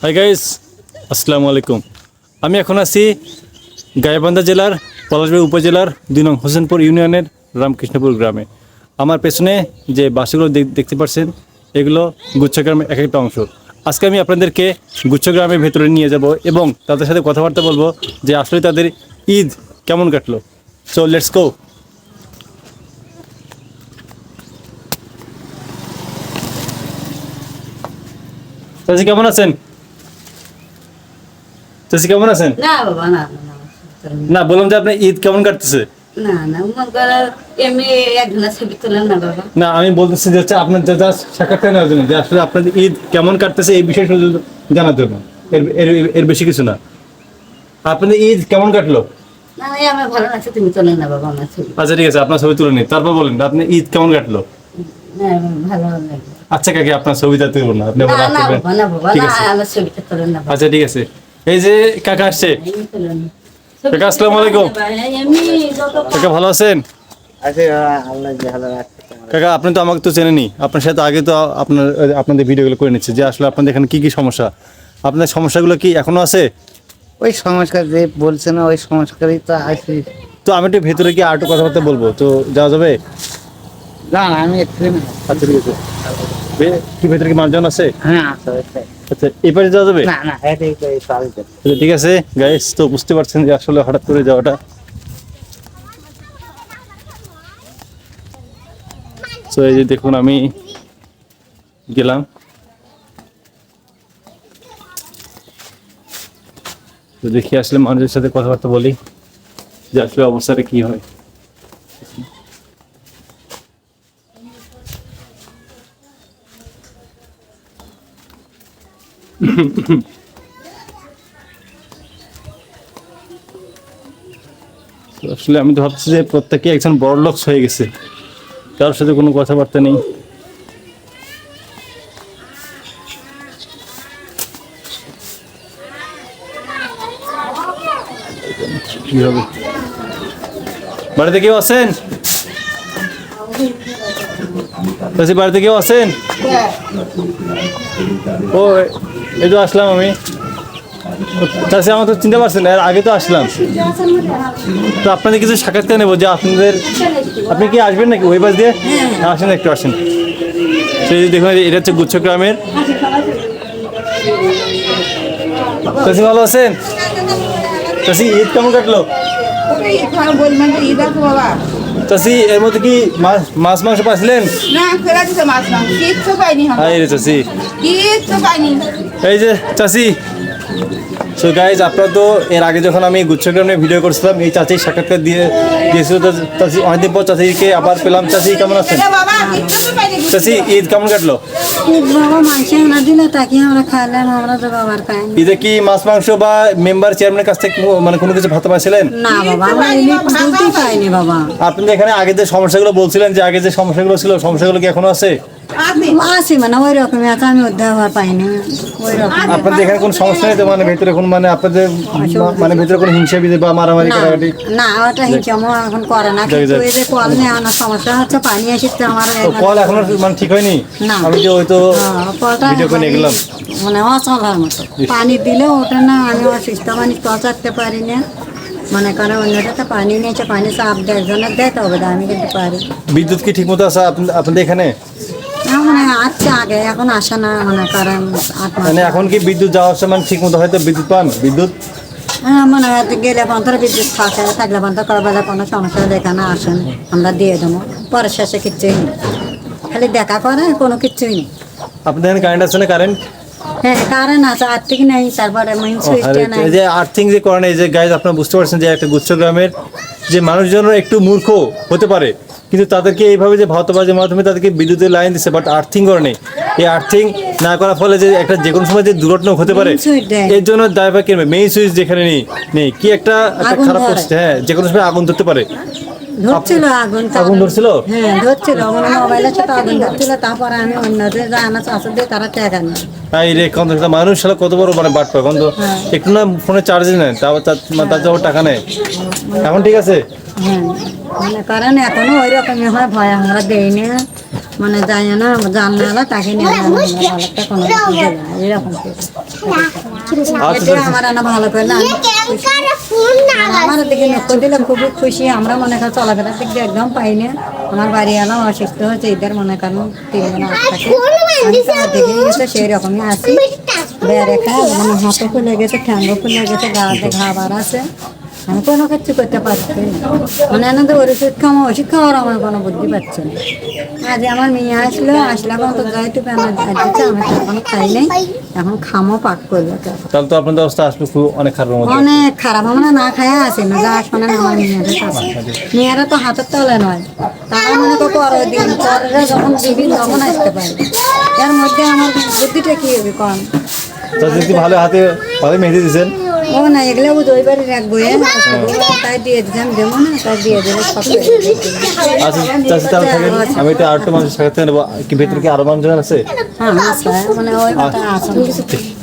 Hi guys, আসসালামু আলাইকুম। আমি এখন আছি গাইবান্ধা জেলার পলাশবাড়ী উপজেলার 2 নং হোসেনপুর ইউনিয়নের রামকৃষ্ণপুর গ্রামে। আমার পেছনে যে বাসগুলো দেখতে পাচ্ছেন এগুলো গুচ্ছগ্রামের এক একটা অংশ। আজকে আমি আপনাদেরকে গুচ্ছগ্রামের ভেতরে নিয়ে যাব এবং তাদের সাথে কথাবার্তা বলবো যে আসলে তাদের ঈদ কেমন কাটলো। So let's go. চাচি কেমন আছেন? চাচি কেমন আছেন? না বাবা না না না, বললাম যে আপনার ঈদ কেমন কাটতেছে। না না মন করে এমনি একজনের ছবি তোলেন না বাবা। না, আমি বলতেছি যে হচ্ছে আপনার সাক্ষাৎকার নেওয়ার জন্য যে আসলে আপনাদের ঈদ কেমন কাটতেছে এই বিষয়ে শুধু জানার জন্য, এর এর এর বেশি কিছু না। আপনাদের ঈদ কেমন কাটলো? না এই আমার ভালো লাগছে, তুমি তোলেন না বাবা আমার ছবি। আচ্ছা ঠিক আছে, আপনার ছবি তুলে নিন, তারপর বলেন আপনার ঈদ কেমন কাটলো। না ভালো লাগে। আচ্ছা কাকি, আপনার ছবিটা তুলব না, আপনি না আবার রাগ না করবেন। বাবা না বাবা ঠিক না আছে। আমার ছবিটা তোলেন না বাবা। আচ্ছা ঠিক আছে, এই যে কাকা আসছে। এমনি তোলেন না। কাকা, আসসালামু আলাইকুম। এমনি কাকা ভালো আছেন? কাকা, আপনি তো আমাকে তো চেনেনি, আপনার সাথে আগে তো আপনাদের ভিডিওগুলো করে নিচ্ছে যে আসলে আপনাদের এখানে কি কি সমস্যা, আপনাদের সমস্যাগুলো কি এখনো আছে? ওই সংস্কার যে বলছে না, ওই সংস্কারই তো আছে। তো আমি একটু ভেতরে গিয়ে আরেকটু কথাবার্তা বলবো, তো যাওয়া যাবে? না না, আমি একটু আচ্ছা ঠিক আছে। কি ভেতরে কি মানুষজন আছে? হ্যাঁ আছে ওইটাই। আচ্ছা, এই পাশে যাওয়া যাবে? না না, এটাই তো এই পাল্টে। আচ্ছা ঠিক আছে গাইস, তো বুঝতে পারছেন যে আসলে হঠাৎ করে যাওয়াটা। তো এই যে দেখুন আমি গেলাম, তো দেখি আসলে মানুষের সাথে কথাবার্তা বলি যে আসলে অবস্থাটা কি হয়। তো আসলে আমি তো ভাবছি যে প্রত্যেকে একজন বড় লোক হয়ে গেছে, কারোর সাথে কোনো কথাবার্তা নেই। কি হবে? বাড়িতে কেউ আছেন? চাচি, বাড়িতে কেউ আছেন? ও, এই তো আসলাম আমি। চাচি, আমার তো চিনতে পারছেন, এর আগে তো আসলাম। তো আপনাদের কিছু সাক্ষাৎকার নেবো যে আপনি কি আসবেন নাকি ওই পাশ দিয়ে? আসেন, একটু আসেন। সেই দেখুন এটা হচ্ছে গুচ্ছগ্রামের। চাচি ভালো আছেন? চাচি, ঈদ কেমন কাটলো? চাচি, এর মধ্যে কি মাছ মাংস পাচ্ছিলেন? রে চাচি, এই যে চাচি। সো গাইজ, আপনারা তো এর আগে যখন আমি গুচ্ছগ্রামে ভিডিও করছিলাম এই চাচির সাক্ষাৎকার দিয়েছিল, তো চাচি অনেকদিন পর চাচিকে আবার পেলাম। চাচি কেমন আছেন? চাচি, ঈদ কেমন কাটলো? বাবা মাংস না দিলে তাকে আমরা খাইলাম, আমরা তো বাবার খাইনি। ঈদে কি মাছ মাংস বা মেম্বার চেয়ারম্যানের কাছ থেকে মানে কোনো কিছু ভাতা পাইছিলেন? না বাবা আমরা এমনি দুটোই পাইনি বাবা। আপনাদের এখানে আগে যে সমস্যাগুলো বলছিলেন যে আগে যে সমস্যাগুলো ছিল, সমস্যাগুলো কি এখনো আছে? আছে মানে ওই রকমই আছে, আমি অধ্যায় পাইনি ওই রকম। আপনাদের এখানে কোনো সমস্যা নেই তো, মানে ভেতরে কোনো মানে আপনাদের মানে ভেতরে কোনো হিংসা বিদে বা মারামারি কাটাকাটি? না ওটা হিংসা এখন করে না, কিন্তু এই যে কল নিয়ে আনার সমস্যা হচ্ছে, পানি আসছে আমার। তো কল এখনো মানে ঠিক হয়নি? না। আমি যে ওই তো কলটা ভিডিও করে নিয়ে গেলাম। মানে অচলার মতো পানি দিলে ওটা না, আমি অসুস্থ মানে চাটতে পারি না। মনে করে অন্যটা তো পানি নিয়েছে, পানি চাপ দেয়, একজনের দেয় তবে আমি কিন্তু পারি। বিদ্যুৎ কি ঠিক মতো আছে আপনাদের এখানে? মানে আসছে আগে, এখন আসে না, মনে করেন 8 মাস। মানে এখন কি বিদ্যুৎ যাওয়ার সময় ঠিক মতো হয়তো বিদ্যুৎ পান? বিদ্যুৎ মনে হয় গেলে পন্থর বিদ্যুৎ থাকে, থাকলে পন্থ করার বেলা কোনো সমস্যা দেখানো আসেন, আমরা দিয়ে দেবো। পরে শেষে কিচ্ছুই নেই, খালি দেখা করে, কোনো কিচ্ছুই নেই। আপনাদের এখানে কারেন্ট আছে না? কারেন্ট? হ্যাঁ কারেন্ট আছে, আর্থিক নেই, তারপরে মেইন সুইচটা নাই। এই যে আর্থিং যে করেন, এই যে গাইজ আপনারা বুঝতে পারছেন যে একটা গুচ্ছগ্রামের যে মানুষজন একটু মূর্খ হতে পারে, কিন্তু তাদেরকে এইভাবে যে ভাওতাবাজের মাধ্যমে তাদেরকে বিদ্যুতের লাইন দিচ্ছে, বাট আর্থিং করে নেই। এই আর্থিং না করার ফলে যে একটা যে কোনো সময় যে দুর্ঘটনা হতে পারে, এর জন্য দায়ভার কিনবে। মেইন সুইচ যেখানে নেই কি একটা খারাপ পরিস্থিতি, হ্যাঁ যে কোনো সময় আগুন ধরতে পারে। ধরছিল আগুন ধরছিল? হ্যাঁ ধরছিল, আমার মোবাইলের সাথে আগুন ধরছিল। তারপরে আমি অন্যদের জানা চাষা দিয়ে তারা টেকা নেই। এই রে মানুষ সালা কত বড় মানে বাট পায়, কিন্তু একটু না ফোনে চার্জ নেয়, তার টাকা নেয়। এখন ঠিক আছে? হ্যাঁ মনে করেন এখনো ওই রকমই হয়, ভয় আমরা দেই না। মানে যায় না জানলা তাকে নিয়ে একটা কোনো কিছু দেবে না, এরকম করে। এতে আমার না ভালো করে না আমি খুশি। আমার দিকে লক্ষ্য দিলে খুবই খুশি। আমরা মনে করি চলাফেরার দিক দিয়ে একদম পাই না। আমার বাড়ি এলাম অসুস্থ হচ্ছে, এদের মনে করেন 3 দিন দেখে গেছে সেই রকমই আছি। বেড়ে খায় মানে হাতে ফুলে গেছে, ঠ্যাঙ্গো ফুলে গেছে, গাতে ঘা বার আছে। আমি কোনো কিছু করতে পারছি না, মানে এনাদের ওষুধ খাওয়া ওষুধ খাওয়ার আমার কোনো বুদ্ধি পাচ্ছে না। আজ আমার মেয়ে আসলে এখন তো যাই তো দিচ্ছে, আমি তো এখনো খাই নাই, এখন খামো পাক করবে। তাহলে তো আপনাদের অবস্থা আসলে খুব অনেক খারাপ মধ্যে। অনেক খারাপ, আমরা না খায়া আসি না, যা শোনে না আমার মেয়েদের কাছে। মেয়েরা তো হাতের তলে নয়, তারা মনে করো পরের দিন পরেরা যখন দিবি তখন আসতে পারে। এর মধ্যে আমার বুদ্ধিটা কি হবে কম। চাচি কি ভালো হাতে ভালো মেহেদি দিয়েছেন? ও না, এগুলো ওই বাড়ি রাখবো, তাই দিয়ে দিচ্ছি, আমি দেবো না, তাই দিয়ে দেবো সব। আচ্ছা চাচি তাহলে থাকেন, আমি এটা আরেকটা মানুষের সাথে নেবো কি, ভেতরে কি আরো মানুষজন আছে? হ্যাঁ আছে, মানে ওই কথা আছে।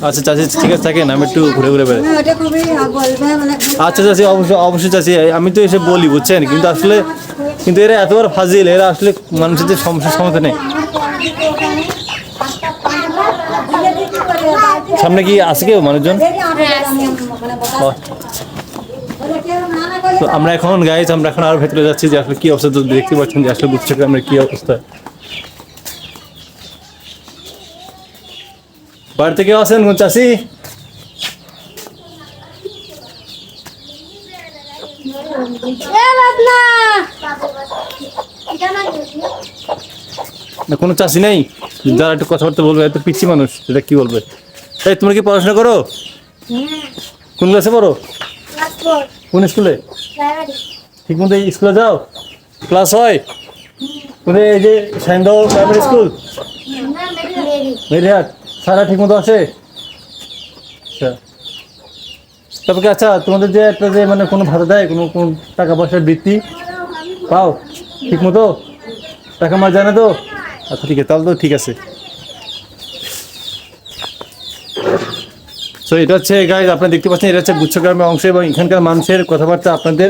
আচ্ছা চাচি ঠিক আছে থাকেন, আমি একটু ঘুরে ঘুরে বেড়াই। ওটা খুবই বলবে মানে আচ্ছা চাচি, অবশ্যই অবশ্যই চাচি, আমি তো এসে বলি বুঝছেন, কিন্তু আসলে কিন্তু এরা এতবার ফাজিল, এরা আসলে মানুষের যে সমস্যার সমাধান নেই। সামনে কি আছে কেউ মানুষজন? তো আমরা এখন গাইজ আমরা এখন আরো ভেতরে যাচ্ছি, যে আসলে কি অবস্থা, তো দেখতে পাচ্ছেন যে আসলে গুচ্ছগ্রামের কি অবস্থা। বাড়িতে কেউ আছেন চাষি? না কোনো চাষি নেই যারা একটু কথাবার্তা বলবে? এত পিচ্ছি মানুষ, এটা কি বলবে? এই তোমরা কি পড়াশোনা করো? কোন ক্লাসে পড়ো? কোন স্কুলে? ঠিক মতো স্কুলে যাও? ক্লাস হয়? কোন এই যে সাইন্দাও প্রাইমারি স্কুল? মেরিহাট সারা ঠিক মতো আসে? আচ্ছা তবে আচ্ছা, তোমাদের যে একটা যে মানে কোনো ভাতা দেয়, কোনো কোন টাকা পয়সার বৃত্তি পাও ঠিক মতো? টাকা মার জানে তো? আচ্ছা ঠিক আছে, তাহলে তো ঠিক আছে। তো এটা হচ্ছে গাইজ, আপনারা দেখতে পাচ্ছেন এটা হচ্ছে গুচ্ছগ্রামের অংশ, এবং এখানকার মানুষের কথাবার্তা আপনাদের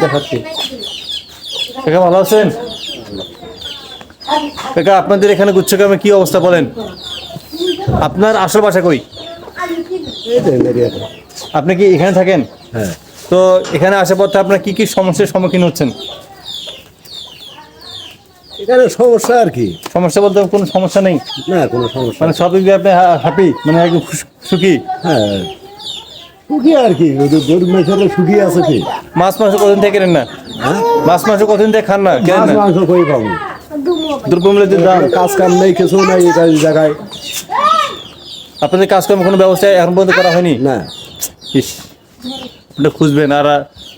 দেখাচ্ছি। কাকা ভালো আছেন? কাকা আপনাদের এখানে গুচ্ছগ্রামে কি অবস্থা বলেন? আপনার আসল বাসা কই? আপনি কি এখানে থাকেন? হ্যাঁ। তো এখানে আসার পর আপনার কি কি সমস্যার সম্মুখীন হচ্ছেন? এখানে সমস্যা আর কি? সমস্যা বলতে কোনো সমস্যা নেই, না কোনো সমস্যা। মানে সব দিক দিয়ে আপনি হ্যাপি, মানে একদম সুখী? হ্যাঁ সুখী আর কি, গরু মেশালে সুখী আছে কি? মাছ মাংস কতদিন থেকে কেনেন না? মাছ মাংস কতদিন থেকে খান না, কেনেন মাছ না? মাংস কই পাবো? দ্রব্যমূল্যের যে দাম, কাজ কাম নেই, কিছু নাই এই জায়গায়। আপনাদের কাজকর্ম কোনো ব্যবস্থা এখন পর্যন্ত করা হয়নি? না ইস, ওটা খুঁজবেন। আর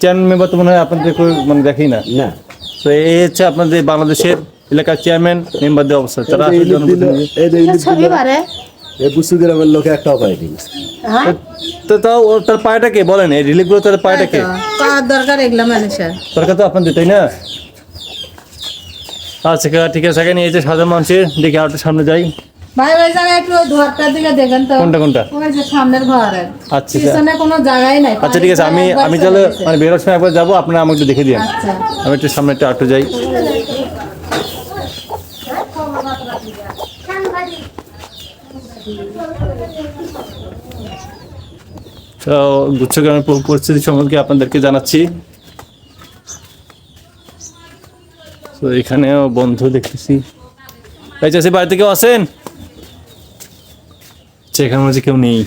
চেয়ারম্যান মেম্বার তো মনে হয় আপনাদের কেউ মানে দেখেই না। না তো এই হচ্ছে আপনাদের বাংলাদেশের এলাকার চেয়ারম্যান মেম্বারদের অবস্থা, তারা আসলে জনপ্রতিনিধি। এই বুঝতে গ্রামের লোকে একটাও পায়নি। তো তাও তার পায়টাকে বলেন, এই রিলিফগুলো তার পায়টাকে কার দরকার এগুলো মানুষের? সরকার তো আপনাদের, তাই না? আচ্ছা ঠিক আছে, এই যে সাধারণ মানুষের দেখি আর একটু সামনে যাই। ভাই ওই জায়গায় একটু ওই ঘরটার দিকে দেখেন তো। কোনটা কোনটা? ওই যে সামনের ঘরের আচ্ছা পিছনে কোনো জায়গায় নাই। আচ্ছা ঠিক আছে, আমি তাহলে মানে বেরোর সময় একবার যাবো, আপনারা আমাকে একটু দেখে দিন। আচ্ছা আমি একটু সামনে একটু যাই। তো গুচ্ছগ্রামের পরিস্থিতি সম্পর্কে আপনাদেরকে জানাচ্ছি। তো এখানেও বন্ধ দেখতেছি। এই চাষি বাড়িতে কেউ আছেন? এখানে মনে হচ্ছে কেউ নেই।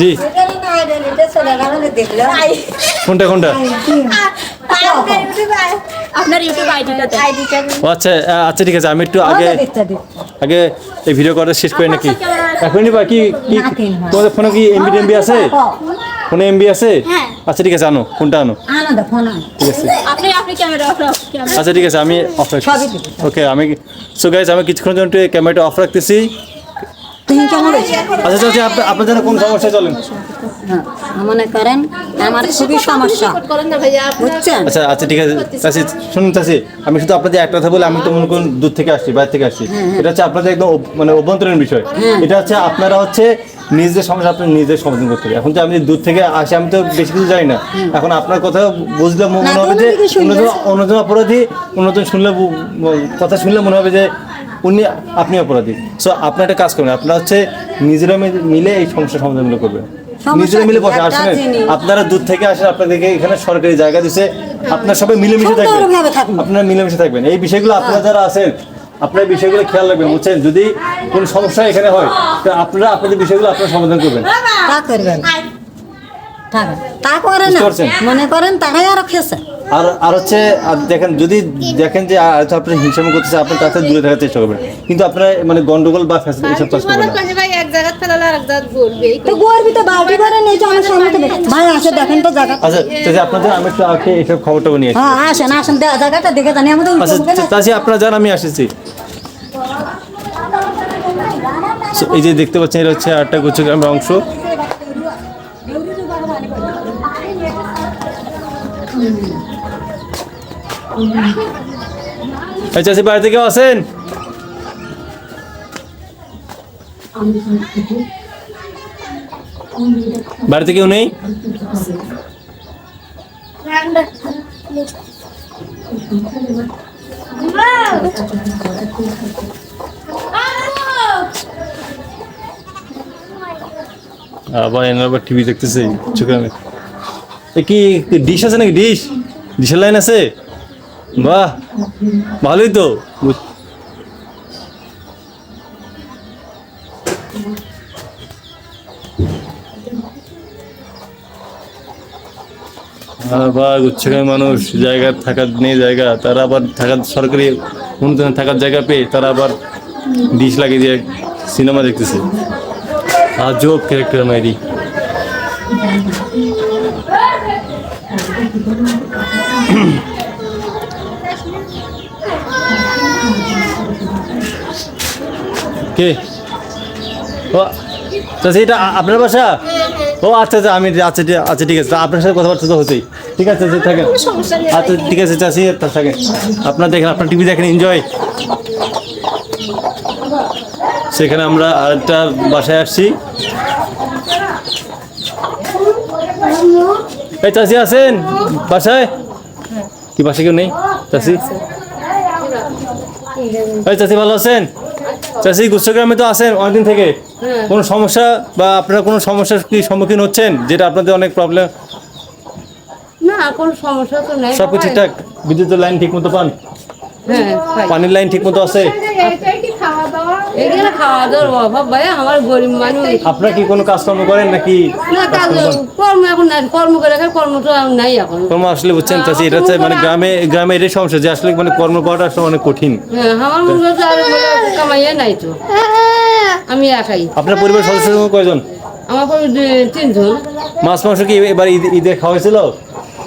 জি কোনটা কোনটা? আপনার ইউটিউব আইডিটা ও আচ্ছা আচ্ছা ঠিক আছে, আমি একটু আগে আগে এই ভিডিও করা শেষ করি নাকি? এখনই বা কি তোমাদের ফোনে কি এমবি আছে? ফোনে এমবি আছে? আচ্ছা ঠিক আছে, আনো ফোনটা আনো। ঠিক আছে আপনি ক্যামেরা অফ আচ্ছা ঠিক আছে, আমি অফ রাখছি। ওকে আমি সো গাইজ আমি কিছুক্ষণের জন্য একটু ক্যামেরাটা অফ রাখতেছি। তুমি কেমন হয়েছে? আচ্ছা চাচি, আপনার জন্য কোন সমস্যা চলেন? হ্যাঁ, মনে করেন আমার খুবই সমস্যা, বুঝছেন? আচ্ছা আচ্ছা ঠিক আছে চাচি, শুনুন চাচি, আমি শুধু আপনাদের একটা কথা বলি, আমি তো মনে করুন দূর থেকে আসছি, বাইরে থেকে আসছি, এটা হচ্ছে আপনাদের একদম মানে অভ্যন্তরীণ বিষয়। এটা হচ্ছে আপনারা হচ্ছে নিজেদের সমস্যা আপনি নিজেদের সমাধান করতে হবে। এখন তো আমি দূর থেকে আসি, আমি তো বেশি কিছু জানি না। এখন আপনার কথা বুঝলে মনে হবে যে অন্যজন অপরাধী, অন্যজন শুনলে কথা শুনলে মনে হবে যে আপনি অপরাধী। সো আপনার একটা কাজ করবেন, আপনারা হচ্ছে নিজেরা মিলে এই সমস্যার সমাধানগুলো করবেন, নিজেরা মিলে বসে আসেন। আপনারা দূর থেকে আসেন, আপনাদেরকে এখানে সরকারি জায়গা দিচ্ছে, আপনারা সবাই মিলেমিশে থাকবেন, আপনারা মিলেমিশে থাকবেন। এই বিষয়গুলো আপনারা যারা আছেন, আপনার বিষয়গুলো খেয়াল রাখবেন, বুঝছেন? যদি কোনো সমস্যা এখানে হয়, তো আপনারা আপনাদের বিষয়গুলো আপনারা সমাধান করবেন। তা করবেন, তা করে না, বুঝতে পারছেন? মনে করেন তারাই আরো খেয়েছে। আর হচ্ছে দেখেন, যদি দেখেন যে আপনি হিংসামি করতেছে, আপনি তার থেকে দূরে থাকার চেষ্টা করবেন, কিন্তু আপনার মানে গন্ডগোল বা ফ্যাসিলিটি এইসব চাষ করবেন না। ভাই এক জায়গা ফেলালে আরেক জায়গা ঘুরবে। তো গর্বিত বালতি ভরে নিয়ে আমার সামনে তো ভাই আসে দেখেন তো জায়গা। আচ্ছা চাচি, আপনাদের আমি একটু আগে এইসব খবরটা নিয়ে আসি। হ্যাঁ আসেন আসেন, জায়গাটা দেখে জানি আমাদের। আচ্ছা চাচি, আপনারা যান, আমি আসেছি। So, এই যে দেখতে পাচ্ছেন, এটা হচ্ছে আটটা গুচ্ছগ্রামের অংশ। চাচি, বাড়িতে কেউ আছেন? বাড়িতে কেউ নেই? আবার এনার টিভি দেখতেছে চোখে। কি ডিশ আছে নাকি? ডিশের লাইন আছে? বাহ, ভালোই তো। আবার উচ্চগামী মানুষ, জায়গা থাকার নেই জায়গা, তারা আবার থাকার সরকারি অনুদানে থাকার জায়গা পেয়ে তারা আবার ডিশ লাগিয়ে দিয়ে সিনেমা দেখতেছে। আজব ক্যারেক্টার মাইরি। কে? ও চাচি, এটা আপনার বাসা? ও আচ্ছা আচ্ছা, আমি আচ্ছা আচ্ছা ঠিক আছে, আপনার সাথে কথাবার্তা তো হচ্ছেই। ঠিক আছে চাচি, থাকেন। আচ্ছা ঠিক আছে চাচি, থাকেন। আপনার দেখেন, আপনার টিভি দেখেন, এনজয়। সেখানে আমরা আরেকটা বাসায় আসছি। এই চাচি আছেন বাসায়? কি বাসায় কেউ নেই চাচি? এই চাচি ভালো আছেন? চাচি গুচ্ছগ্রামে তো আছেন অনেকদিন থেকে, কোনো সমস্যা বা আপনারা কোনো সমস্যার কি সম্মুখীন হচ্ছেন, যেটা আপনাদের অনেক প্রবলেম? না, কোনো সমস্যা তো নেই। সব কিছু ঠিকঠাক? বিদ্যুতের লাইন ঠিক মতো পান? হ্যাঁ, পানির লাইন ঠিক মতো আছে? এখানে খাওয়া দাওয়ার অভাব ভাই, আমার গরিব মানুষ। আপনারা কি কোনো কাজকর্ম করেন নাকি? না, কর্ম এখন নাই, কর্ম করে কর্ম তো নাই এখন। কর্ম আসলে বুঝছেন চাচি, এটা হচ্ছে মানে গ্রামে এটাই সমস্যা যে আসলে মানে কর্ম পাওয়াটা আসলে অনেক কঠিন। হ্যাঁ, আমার মনে হচ্ছে আর কামাইয়া নাই তো, আমি একাই। আপনার পরিবার সদস্য কয়জন? আমার পরিবার 3 জন। মাছ মাংস কি এবার ঈদে খাওয়া হয়েছিল?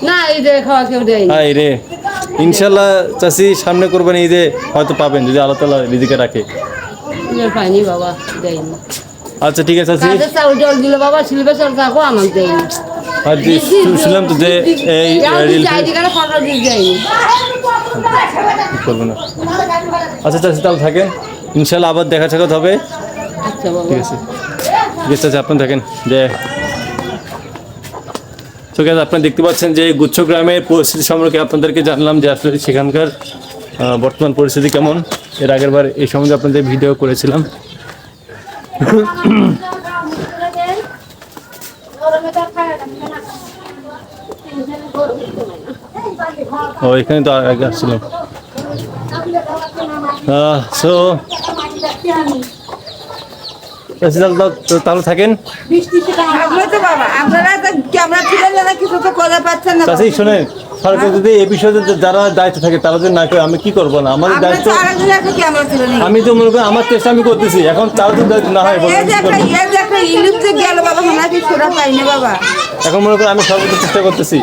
না, ঈদে খাওয়া কেউ দেয়নি। হ্যাঁ রে, ইনশাল্লাহ চাচি সামনে করবেন, ঈদে হয়তো পাবেন যদি আল্লাহ তাআলা রিজিকে রাখে। পাইনি বাবা, দেয়নি। আচ্ছা ঠিক আছে চাচি। তাদের চাউল জল দিল বাবা, সিলবে চাল থাকো, আমার দেয়নি। আর শুনলাম তো যে এই করবো না। আচ্ছা চাচি, তাহলে থাকেন, ইনশাল্লাহ আবার দেখা সাক্ষাৎ হবে। আচ্ছা বাবা, ঠিক আছে, ঠিক আছে চাচি, আপনি থাকেন। যে তো guys, আপনারা দেখতে পাচ্ছেন যে গুচ্ছগ্রামের পরিস্থিতি সম্পর্কে আপনাদেরকে জানলাম যে আসলে সেখানকার বর্তমান পরিস্থিতি কেমন। এর আগের বার এই সম্বন্ধে আপনাদের ভিডিও করেছিলাম। ও এখানে তো আগে আসছিলাম। সো তাহলে থাকেন। চাচি শোনেন, সরকার যদি এই বিষয়ে যারা দায়িত্ব থাকে তারা যদি না করে আমি কি করবো না, আমাদের দায়িত্ব। আমি তো মনে করি আমার চেষ্টা আমি করতেছি, এখন তারা যদি দায়িত্ব না হয় এখন মনে করি আমি সর্বোচ্চ চেষ্টা করতেছি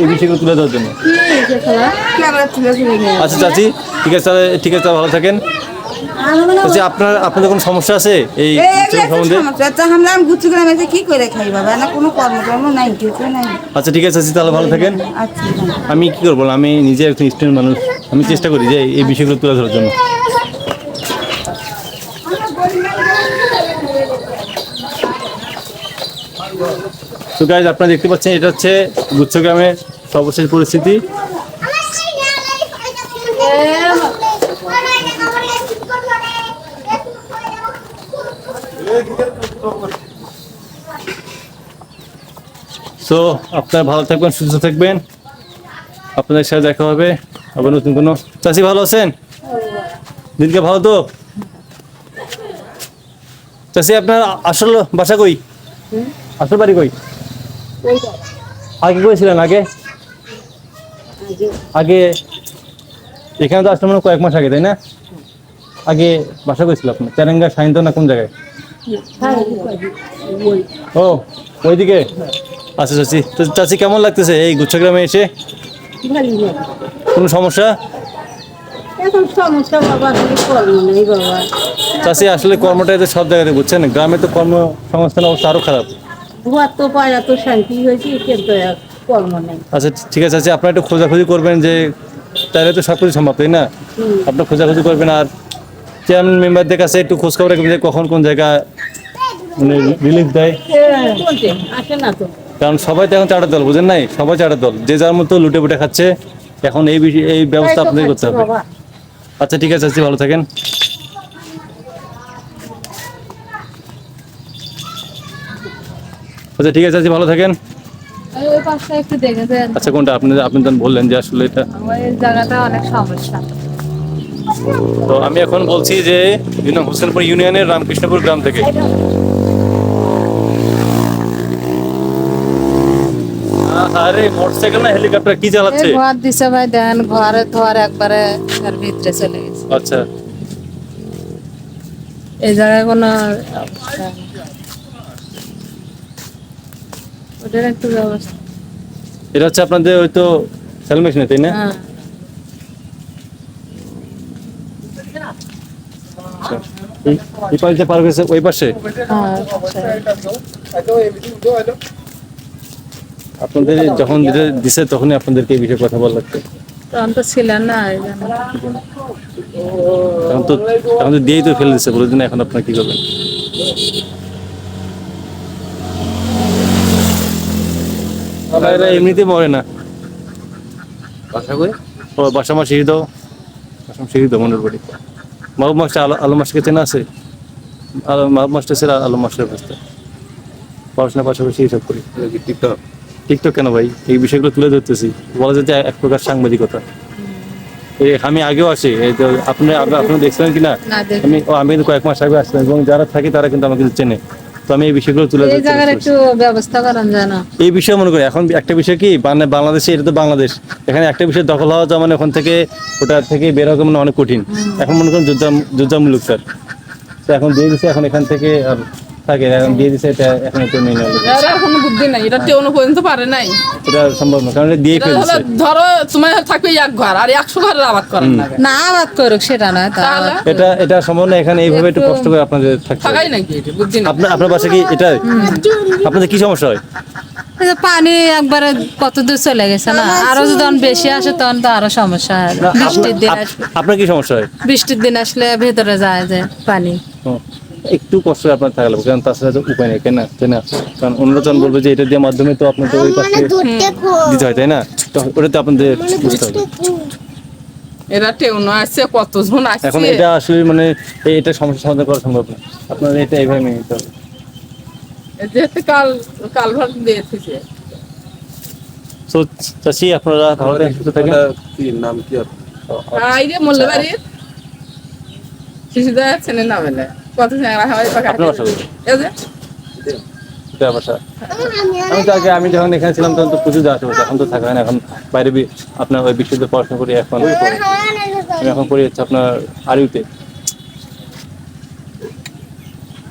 এই বিষয়গুলো তুলে দেওয়ার জন্য। আচ্ছা চাচি, ঠিক আছে, ঠিক আছে, ভালো থাকেন। বলছি আপনাদের কোনো সমস্যা আছে এই সম্বন্ধে? আমরা গুচ্ছ গ্রামে যে কি করে খাই বাবা না কোনো কর্মকর্ম নাই কিছু নাই। আচ্ছা ঠিক আছে চাচি, তাহলে ভালো থাকেন। আচ্ছা আমি কি করবো, আমি নিজে একজন স্টুডেন্ট মানুষ, আমি চেষ্টা করি যে এই বিষয়গুলো তুলে ধরার জন্য। তো গাইজ আপনারা দেখতে পাচ্ছেন এটা হচ্ছে গুচ্ছ গ্রামের সর্বশেষ পরিস্থিতি। তো আপনারা ভালো থাকবেন, সুস্থ থাকবেন, আপনাদের সাথে দেখা হবে আবার নতুন কোনো। চাচি ভালো আছেন? দিনকে ভালো তো? চাচি আপনার আসল বাসা কই? আসল বাড়ি কই? আগে কই ছিলেন? আগে এখানে তো আসলে মনে হয় কয়েক মাস আগে, তাই না? আগে বাসা কই ছিল আপনার? চ্যারেঙ্গা সাইন্ত না কোন জায়গায়? ও ওইদিকে। আচ্ছা চাচি, তো চাচি কেমন লাগতেছে এই গুচ্ছগ্রামে এসে? কোনো সমস্যা? এখন সমস্যা বাবা কর্ম নেই বাবা। চাষি আসলে কর্মটা এতে সব জায়গায়, বুঝছেন, গ্রামে তো কর্মসংস্থান অবস্থা আরো খারাপ। ভুয়ার তো পায় এত শান্তি হয়েছে কিন্তু কর্ম নেই। আচ্ছা ঠিক আছে চাচি, আপনারা একটু খোঁজাখুঁজি করবেন, যে তাহলে তো সব কিছু সম্ভব, তাই না? আপনার খোঁজাখুঁজি করবেন, আর চেয়ারম্যান মেম্বারদের কাছে একটু খোঁজ খবর রাখবেন যে কখন কোন জায়গায় মানে রিলিফ দেয়। আসে না তো, কারণ সবাই তো এখন চাটা দল, বুঝেন নাই, সবাই চাটা দল, যে যার মতো লুটে পুটে খাচ্ছে। এখন এই ব্যবস্থা আপনাদের করতে হবে। আচ্ছা ঠিক আছে চাচি, ভালো থাকেন। আচ্ছা ঠিক আছে চাচি, ভালো থাকেন। ওই পাশটা একটু দেখে দেন, আচ্ছা কোনটা? আপনি তখন বললেন যে আসলে এটা, ওই জায়গাটা অনেক সমস্যা। তো আমি এখন বলছি যে হোসেনপুর ইউনিয়নের রামকৃষ্ণপুর গ্রাম থেকে। আরে মোটরসাইকেল না হেলিকপ্টার কি চালাচ্ছে? ঘর দিছে ভাই, দেন ঘরে ধর একবারে এর ভিতরে চলে গেছে। আচ্ছা এই জায়গায় কোনো অবস্থা নেই। ওদের একটু ব্যবস্থা। এটা হচ্ছে আপনাদের ওই তো সেলমেশনে, তাই না? হ্যাঁ আচ্ছা। এই পাশে পার হয়েছে ওই পাশে হ্যাঁ। আপনাদের যখন দিছে তখনই আপনাদেরকে এই বিষয়ে কথা বলা লাগতো। তখন তো ছিলেন না, এই জন্য। এখন তো দিয়েই তো ফেলে দিচ্ছে, বলে দিন এখন আপনারা কি করবেন? এরা এমনিতে মরে না। ও বাসা মা সিঁড়ি দাও, মনের বাড়ি। মাহবুব মাস্টার আলম মাস্টারকে চেনা আছে? মাহবুব মাস্টার ছিল আলম মাস্টার অবস্থা। পড়াশোনার পাশাপাশি এইসব করি। টিকটক কেন ভাই? এই বিষয়গুলো তুলে ধরতেছি, বলা যেতে এক প্রকার সাংবাদিকতা। আমি আগেও আসি, এই তো আপনি দেখছিলেন কিনা? না দেখি। আমি কিন্তু কয়েক মাস আগে আসলাম, এবং যারা থাকে তারা কিন্তু আমাকে চেনে। তো আমি এই বিষয়গুলো তুলে এই জায়গার একটু ব্যবস্থা করেন জানা। এই বিষয়ে মনে করি এখন একটা বিষয় কি, বাংলাদেশে, এটা তো বাংলাদেশ, এখানে একটা বিষয় দখল হওয়া যাওয়া মানে ওখান থেকে ওটা থেকে বের হওয়া মানে অনেক কঠিন। এখন মনে করেন যুদ্ধামূলক স্যার, তো এখন দিয়ে দিচ্ছে, এখন এখান থেকে আর থাকে, এখন দিয়ে দিচ্ছে, এটা এখন একটু মেনে নেওয়া এরা কোনো বুদ্ধি নাই, এটা কেউ পর্যন্ত পারে নাই। এটা সম্ভব না, কারণ এটা দিয়ে এটা ফেলছে। হলো ধরো তোমার থাকবে এক ঘর আর 100 ঘরের আবাদ করেন না, না আবাদ করুক সেটা নয়, তা তাহলে এটা সম্ভব না, এখানে এইভাবে একটু কষ্ট করে আপনাদের থাকতে হবে। থাকাই নাকি এটা বুদ্ধি না। আপনার বাসা কি এটা? আপনাদের কি সমস্যা হয়? এই যে পানি একবারে কত দূর চলে গেছে না, আরো যখন বেশি আসে তখন তো আরো সমস্যা হয়। বৃষ্টির দিন আসলে, আপনার কি সমস্যা হয়? বৃষ্টির দিন আসলে ভেতরে যায় যে পানি। ও, একটু কষ্ট আপনার থাকা লাগবে, কারণ তাছাড়া তো উপায় নেই, তাই না? কারণ অন্যরা যখন বলবে যে এটা দিয়ে মাধ্যমে তো আপনার তো ওই পাশে দিতে হয়, তাই না? তো ওটা তো আপনাদের বুঝতে হবে। এরা টেউন আসছে, কতজন এখন আসছে। এটা আসলে মানে এটা সমস্যা সমাধান করা সম্ভব না, আপনার এটা এইভাবে মেনে নিতে হবে। যেহেতু কালভার দিয়েছে। তো চাচি আপনারা ভালো থাকেন, সুস্থ থাকেন। আইরে মোল্লা বাড়ির শিশুদের ছেলে না বলে কত চ্যাংরা হয় আপনার বাসা কোথায়? এই যে এটা বাসা। আমি তো আগে, আমি যখন এখানে ছিলাম তখন তো প্রচুর যাওয়া আসা হতো, এখন তো থাকা হয় না, এখন বাইরে আপনার ওই বিশ্ববিদ্যালয়ে পড়াশোনা করি। আমি এখন পড়ি হচ্ছে আপনার আরিউতে,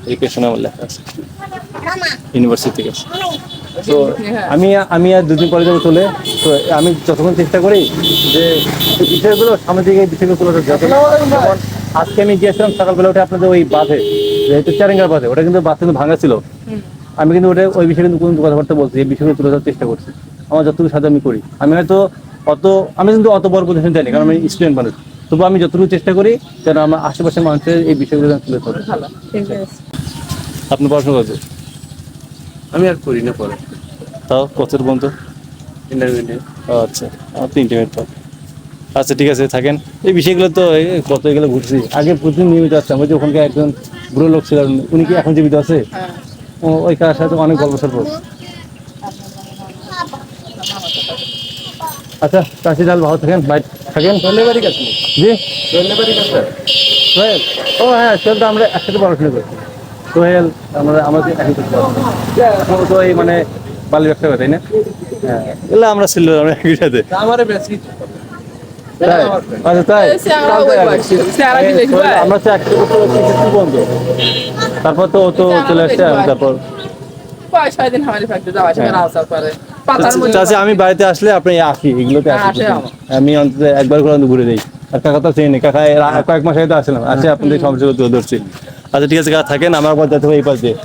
এডুকেশন আমার লেখা আছে ইউনিভার্সিটি থেকে। তো আমি আর দুদিন পরে যাবো চলে। তো আমি যতক্ষণ চেষ্টা করি যে বিষয়গুলো সামনে দিকে, বিষয়গুলো তুলে ধরতে, যেমন আজকে আমি গিয়েছিলাম সকালবেলা উঠে আপনাদের ওই বাঁধে, যেহেতু চ্যারেঙ্গার বাঁধে, ওটা কিন্তু বাঁধ কিন্তু ভাঙা ছিল। আমি কিন্তু ওটা ওই বিষয়ে কিন্তু কোনো কথাবার্তা বলছি, এই বিষয়গুলো তুলে ধরার চেষ্টা করছি, আমার যতটুকু সাথে আমি করি। আমি হয়তো আমি কিন্তু অত বড় পজিশন জানি, কারণ আমি স্টুডেন্ট মানুষ, তবু আমি যতটুকু চেষ্টা করি যেন আমার আশেপাশের মানুষের এই বিষয়গুলো যেন তুলে ধরে। ঠিক আছে। আপনি পড়াশোনা করছেন? আমি আর করি না পরে, তাও কতর বন্ধু? ইন্টারমিডিয়েট। আচ্ছা, আপনি ইন্টারমিডিয়েট পান। আচ্ছা ঠিক আছে, থাকেন। এই বিষয়গুলো তো কত এগুলো ঘুরছি, আগে প্রতিদিন নিয়মিত আসতাম। ওই যে ওখানকার একজন বুড়ো লোক ছিলেন, উনি কি এখন জীবিত আছে? ওই কার সাথে অনেক গল্প সল্প। আচ্ছা চাষি ডাল ভালো থাকেন, ভাই থাকেন। ধন্যবাদই কাছে জি ধন্যবাদই কাছে। সোহেল, ও হ্যাঁ সোহেল তো আমরা একসাথে পড়াশোনা করছি। সোহেল আমাদের একসাথে পড়াশোনা। তো এই মানে বালি ব্যবসা করে, তাই না? হ্যাঁ, এগুলো আমরা ছিল, আমরা একই সাথে। আমারে বেশি তাই? আচ্ছা তাই? চেহারা ওই বয়সী, চেহারা কি দেখবে? আমরা তো একসাথে বন্ধ, তারপর তো ও তো চলে আসছে, আমি তারপর বয়স 6 দিন আমাদের ফ্যাক্টরি যাওয়া আসা করা আসার পরে পাতার মধ্যে চাষি আমি বাড়িতে আসলে আপনি আসি, এগুলোতে আসি। আসে আমার। আমি অন্তত একবার করে ঘুরে যাই। আর কাকা তো চেনি, কাকা কয়েক মাস আগে তো আসলাম, আসে আপনাদের সমস্যা তুলে ধরছি। আচ্ছা ঠিক আছে কাকা থাকেন, আমার আবার যেতে হবে এই পাশ দিয়ে।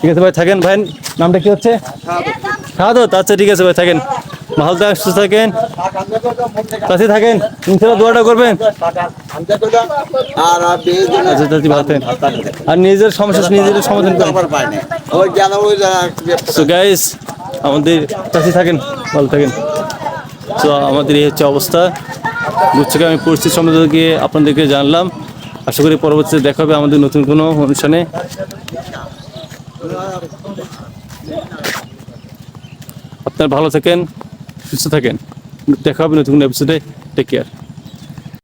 ঠিক আছে ভাই থাকেন। ভাই নামটা কি হচ্ছে? শাহাদত। আচ্ছা ঠিক আছে ভাই থাকেন, ভালো থাকেন, সুস্থ থাকেন, চাষি থাকেন, ইনশাল্লাহ দোয়াটা করবেন। আচ্ছা চাষি ভালো থাকেন, আর নিজের সমস্যা নিজের সমাধান করেন। সো গাইস, আমাদের চাষি থাকেন, ভালো থাকেন। তো আমাদের এই হচ্ছে অবস্থা। গুচ্ছকে আমি পরিস্থিতি সম্বন্ধে আপনাদেরকে জানলাম। আশা করি পরবর্তীতে দেখা হবে আমাদের নতুন কোনো অনুষ্ঠানে। আপনারা ভালো থাকেন, সুস্থ থাকেন, দেখা হবে নতুন কোনো এপিসোডে। Take care.